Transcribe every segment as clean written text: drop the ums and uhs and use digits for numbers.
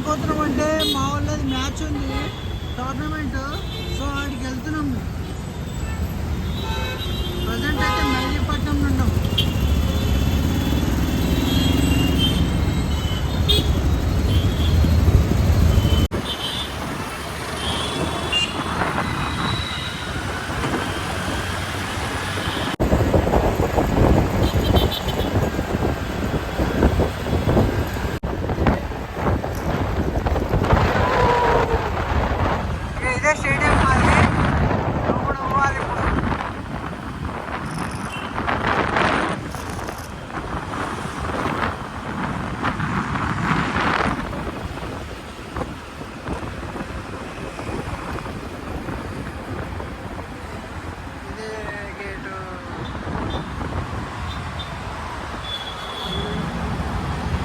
వెళ్ళిపోతున్నాం అంటే మా వాళ్ళది మ్యాచ్ ఉంది టోర్నమెంట్, సో వాడికి వెళ్తున్నాము. ప్రజెంట్ అయితే మెల్లిపట్నం నుండాం.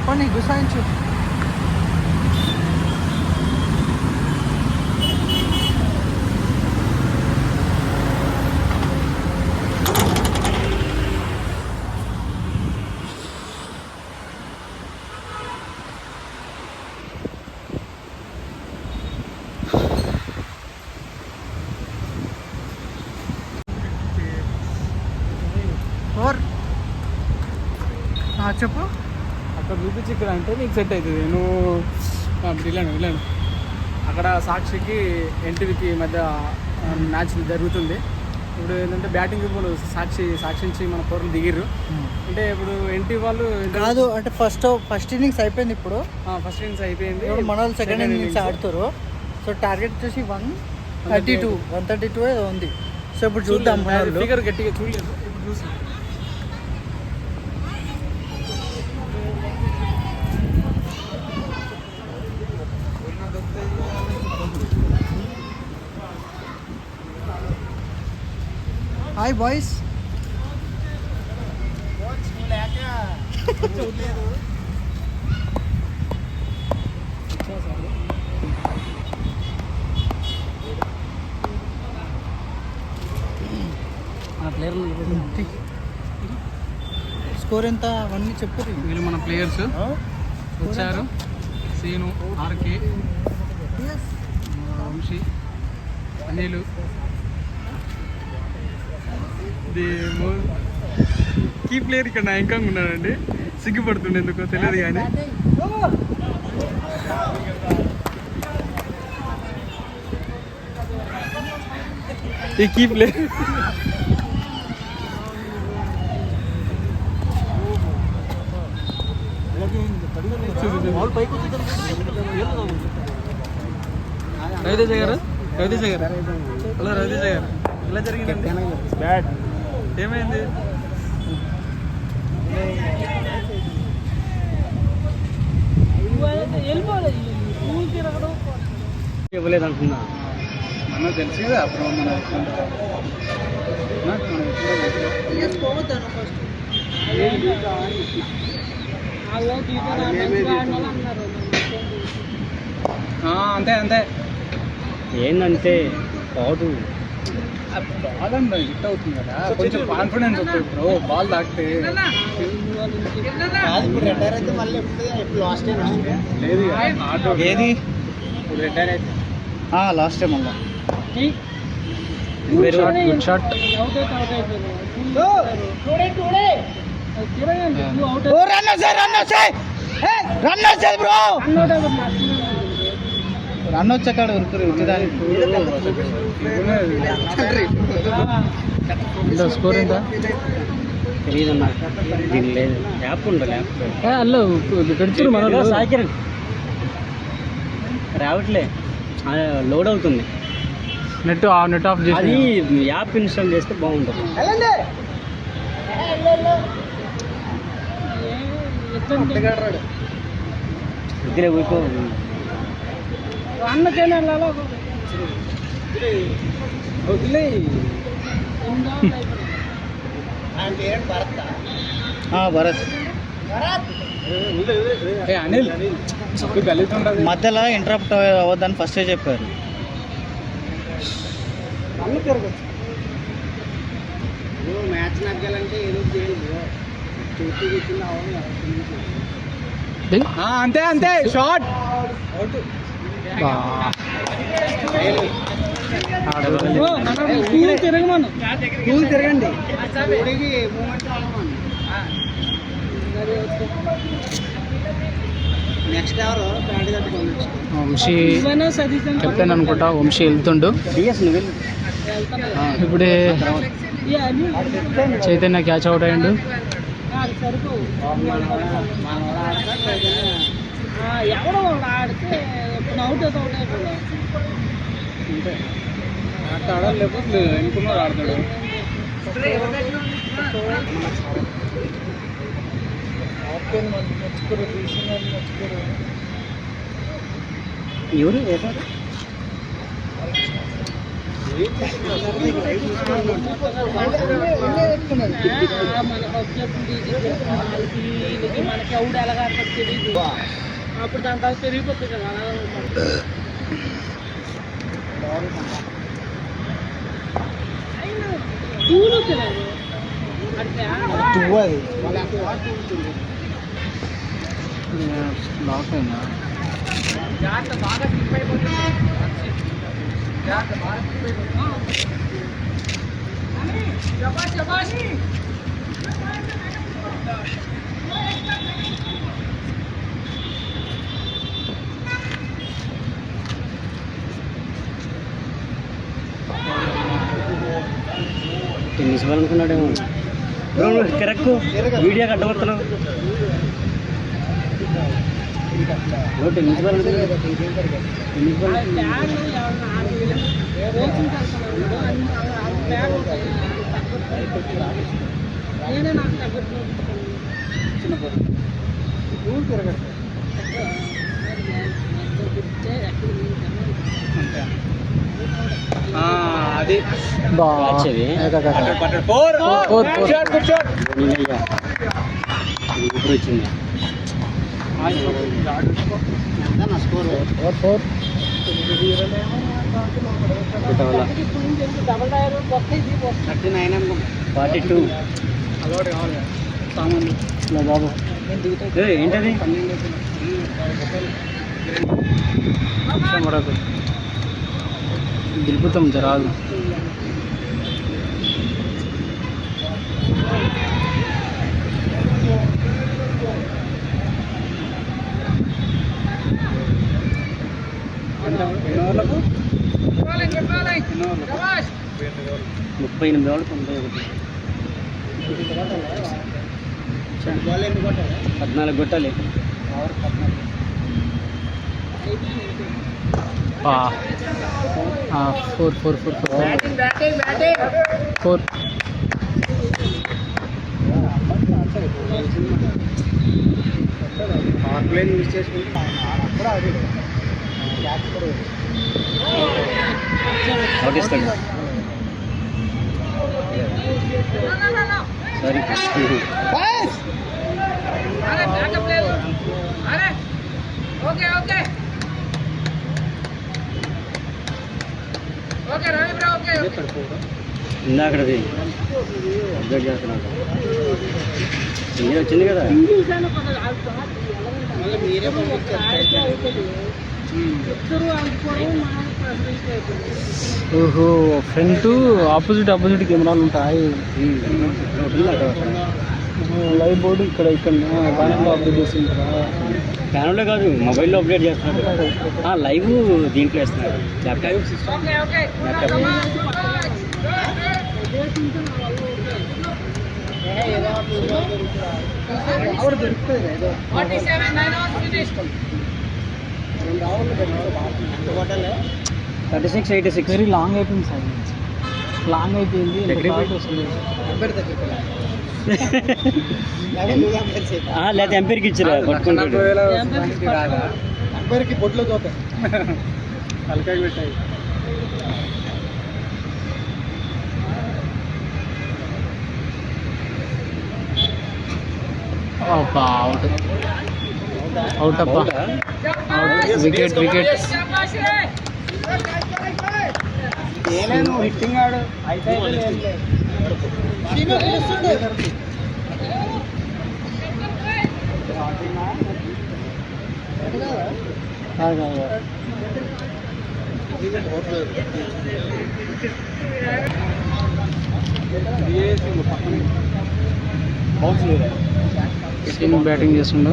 కొన్ని గుసాయించు. చెప్పు. అక్కడ చూపించి ఇక్కడ అంటే నీకు సెట్ అవుతుంది. నువ్వు వెళ్ళాను అక్కడ సాక్షికి ఎన్టీవీకి మధ్య మ్యాచ్ జరుగుతుంది. ఇప్పుడు ఏంటంటే బ్యాటింగ్ ఇప్పుడు సాక్షి నుంచి మన పౌరులు దిగిర్రు. అంటే ఇప్పుడు ఎన్టీవీ వాళ్ళు కాదు అంటే ఫస్ట్ ఇన్నింగ్స్ అయిపోయింది. ఇప్పుడు ఫస్ట్ ఇన్నింగ్స్ అయిపోయింది. మన వాళ్ళు సెకండ్ ఇన్నింగ్స్ ఆడుతారు. సో టార్గెట్ వచ్చేసి 132 ఏదో ఉంది. సో ఇప్పుడు చూద్దాం. ఫిగర్ గట్టిగా చూడలేదు, ఇప్పుడు చూసి హాయ్ బాయ్స్. స్కోర్ ఎంత అవన్నీ చెప్పు. వీళ్ళు మన ప్లేయర్స్ వచ్చారు. Seenu, RK, Vamsi, Anil. Key player ఇక్కడ నాయకంగా ఉన్నాడండి. సిగ్గుపడుతుండే ఎందుకో తెలియదు కానీ ఈ కీ ప్లేయర్ రవితేజ గారు. హలో రవితేజ గారు, ఎలా జరిగిందండి బ్యాట్? ఏమైంది? ఇవ్వలేదు అనుకున్నా. మన తెలిసి కదా అప్పుడు అంతే ఏంటంటే బాడు బాల్ అండి హిట్ అవుతుంది కదా, కొంచెం కాన్ఫిడెన్స్ వస్తుంది. ఇప్పుడు బాల్ తాకితే రిటైర్ అయితే మళ్ళీ లాస్ట్ టైం లేదు ఏది ఇప్పుడు రిటైర్ అయితే లాస్ట్ టైం మళ్ళీ గుడ్ షాట్. రన్ వచ్చాడు స్కోర్ ఎంత తెలియదన్నా. దీని లేదు యాప్ ఉండాలి. అల్లో పెడుతున్నారు మన సాయికిరణ్ రావట్లే, లోడ్ అవుతుంది. నెట్ ఆఫ్ చేసి అది యాప్ ఇన్స్టాల్ చేస్తే బాగుంటుంది. ఇద్దరే ఊరుకో. భరత్ అనిల్ మధ్యలో ఇంటరప్ట్ అవ్వద్దని ఫస్టే చెప్పారు. మ్యాచ్ నగ్గాలంటే ఏదో అంతే షార్ట్ తిరగండి నెక్స్ట్ ఎవరు వంశీ కెప్టెన్ అనుకుంటా. వంశీ వెళ్తుండు ఇప్పుడే. చైతన్య క్యాచ్ అవుట్ అయ్యిండు. ఎవడో ఆడితే అవుట్ అయిపోయింది. ఆట ఆడాలి లేకపోతే ఎన్నుకున్నాడు ఆడతాడు. ఎవరు మనకి ఎవడు ఎలాగా తెలియదు. అప్పుడు దాని తర్వాత తిరిగిపోతుంది కదా. టూలు తినదు లాక్ అయినా బాగా స్లిప్ అయిపోతుంది. టెన్నిస్ బాల్ అనుకున్నాడేమో. కరెక్ట్ వీడియో కట్టబడుతున్నావు. టెన్నిస్ బాల్ టెన్నిస్ బాల్ నేనే నాకు తగ్గట్టు అది వచ్చింది. డబల్ టైర్ 42 బాబు ఏంటది దిల్పుతాం జరాదు. ఓవర్లకు 38 ఓవర్లు 91. 14 కొట్టాలి. 4 ప్లేన్ మిస్ చేసుకుంటే అవుట్ ఇస్తాడు. సారీ ఇందాకది అప్డేట్ చేస్తున్నాడు. వచ్చింది కదా. ఓహో ఫ్రంట్ ఆపోజిట్ కెమెరాలు ఉంటాయి. లైవ్ బోర్డు ఇక్కడ ప్యానల్లో అప్డేట్ చేస్తుంటారా? ప్యానల్లో కాదు, మొబైల్లో అప్డేట్ చేస్తున్నారు. లైవ్ దీంట్లో వేస్తున్నారు. ల్యాప్టాప్ $36.86 వెరీ లాంగ్ అయిపోయింది సార్. లాంగ్ అయిపోయింది. లేదా ఎంపైర్కి ఇచ్చారా పట్టుకుంటాడు. ఎంపైర్కి బొట్లో చూపే తలకాయ పెట్టాయి. అవుట్ అప్ప వికెట్ హిట్టింగ్ ఆడు సీన్ బ్యాటింగ్ చేస్తుండ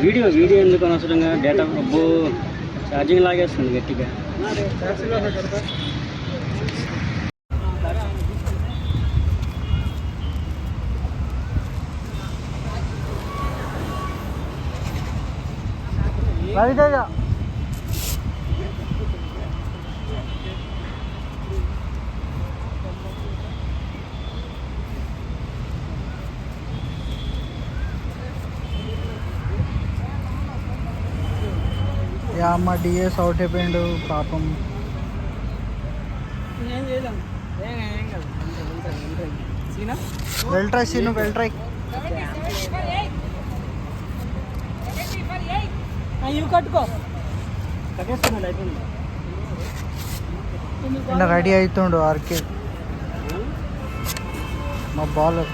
వీడియో వీడియో ఎందుకు అనవసరంగా డేటా అబ్బో ఛార్జింగ్ లాగేస్తుంది గట్టిగా. రవితేజ అమ్మ డిఎస్ అవుట్ అయిపోయిండు పాపం. Well tried Seenu well tried. రెడీ అవుతుండు ఆర్కే మా బౌలర్.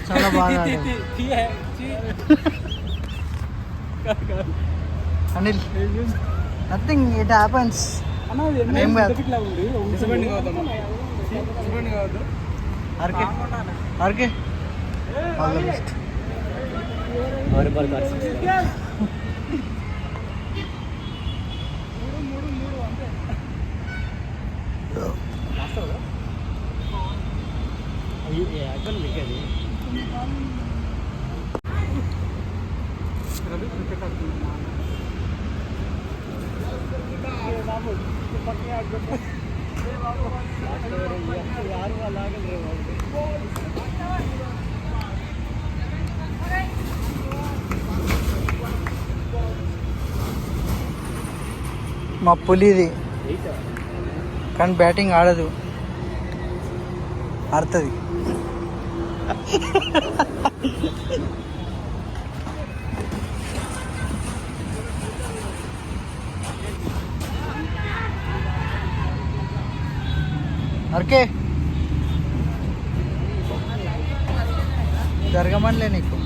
చాలా బాగా Anil. Nothing, it happens. RK RK all the best. మా పులిది కానీ బ్యాటింగ్ ఆడదు, ఆడుతుంది. అర్కే జరగమనిలే నీకు.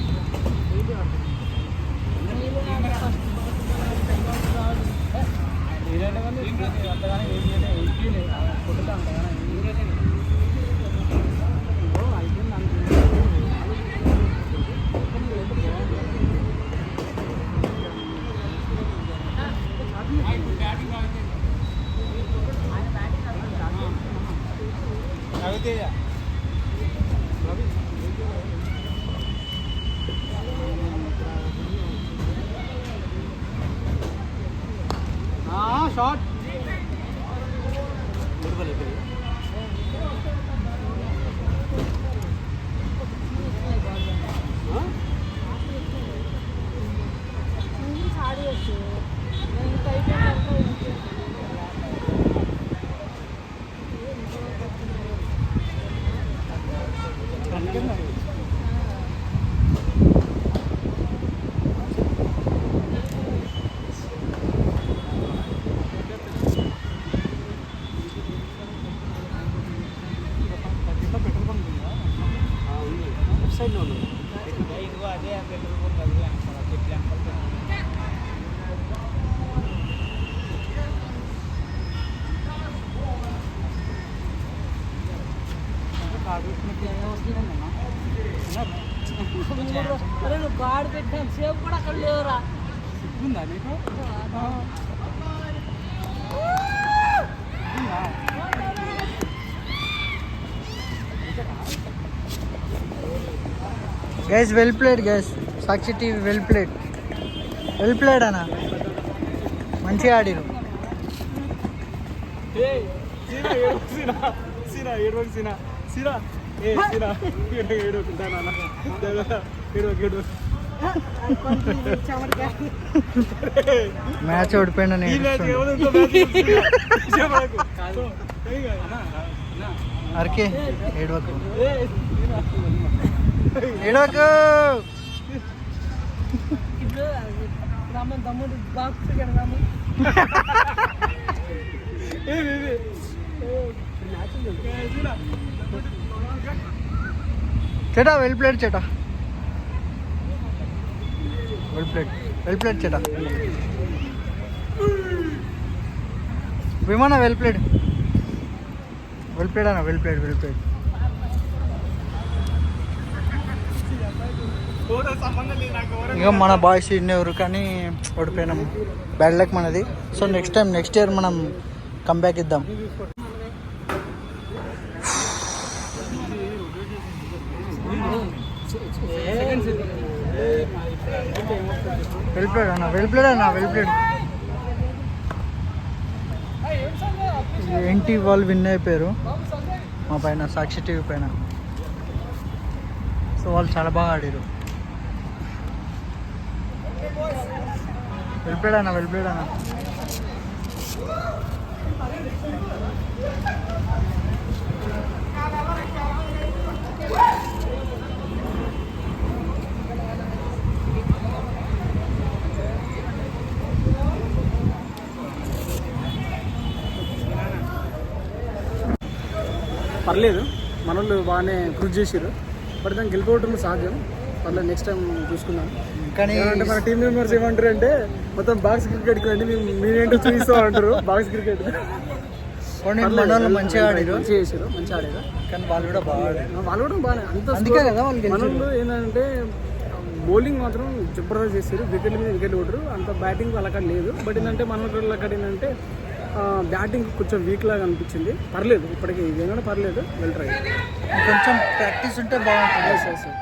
షార్ట్ సైడ్లో ఉంది. అదే గాడి పెట్టాను సేపు కూడా అక్కడ లేవురా. ఉందా నీకు? Guys well played guys. Sakshi TV well played, well played అన్న, మంచిగా ఆడిరు. మ్యాచ్ ఓడిపోయినా అరకే ఏడవకు ఏడవకు. రామన్ తమ్ముడు బాక్స్ రామన్ చేటా వెల్ ప్లేట్ చేటా వెల్ ప్లేట్ చేటా విమాన వెల్ ప్లేట్ అన్న వెల్ ప్లేట్ ఇక మన బాయ్స్ ఇన్నెవరు కానీ ఓడిపోయినాం బ్యాడ్ లక్ మనది. సో నెక్స్ట్ ఇయర్ మనం కంబ్యాక్ ఇద్దాం. వెల్ ప్లేట్ ఏంటి వాళ్ళు విన్ అయిపోయారు మా పైన సాక్షి టీవీ పైన. సో వాళ్ళు చాలా బాగా ఆడారు. వెల్ ప్లేట్ అన్న పర్లేదు, మన వాళ్ళు బాగానే కృషి చేసారు. బట్ దాన్ని గెలుపుకోవటం సాధ్యం. పర్లేదు, నెక్స్ట్ టైం చూసుకుందాం. కానీ అంటే మన టీం మెంబర్స్ ఏమంటారు అంటే మొత్తం బాక్స్ క్రికెట్కి రండి, మీరేంటో చూపిస్తాం అంటారు. బాక్స్ క్రికెట్ మంచిగా ఆడారు, మంచిగా చేశారు, మంచిగా ఆడారు. కానీ వాళ్ళు కూడా బాగా బాగానే అంత అందుకే కదా వాళ్ళు మన వాళ్ళు ఏంటంటే బౌలింగ్ మాత్రం జబర్దస్త్ చేశారు. వికెట్ల మీద వికెట్లు కొట్టరు. అంత బ్యాటింగ్ వాళ్ళక్కడ లేదు. బట్ ఏంటంటే మన వాళ్ళు అక్కడ ఏంటంటే బ్యాటింగ్ కొంచెం వీక్ లాగా అనిపించింది. పర్లేదు, ఇప్పటికీ ఏమైనా పర్లేదు, వెల్ ట్రై. కొంచెం ప్రాక్టీస్ ఉంటే బాగుంటుంది.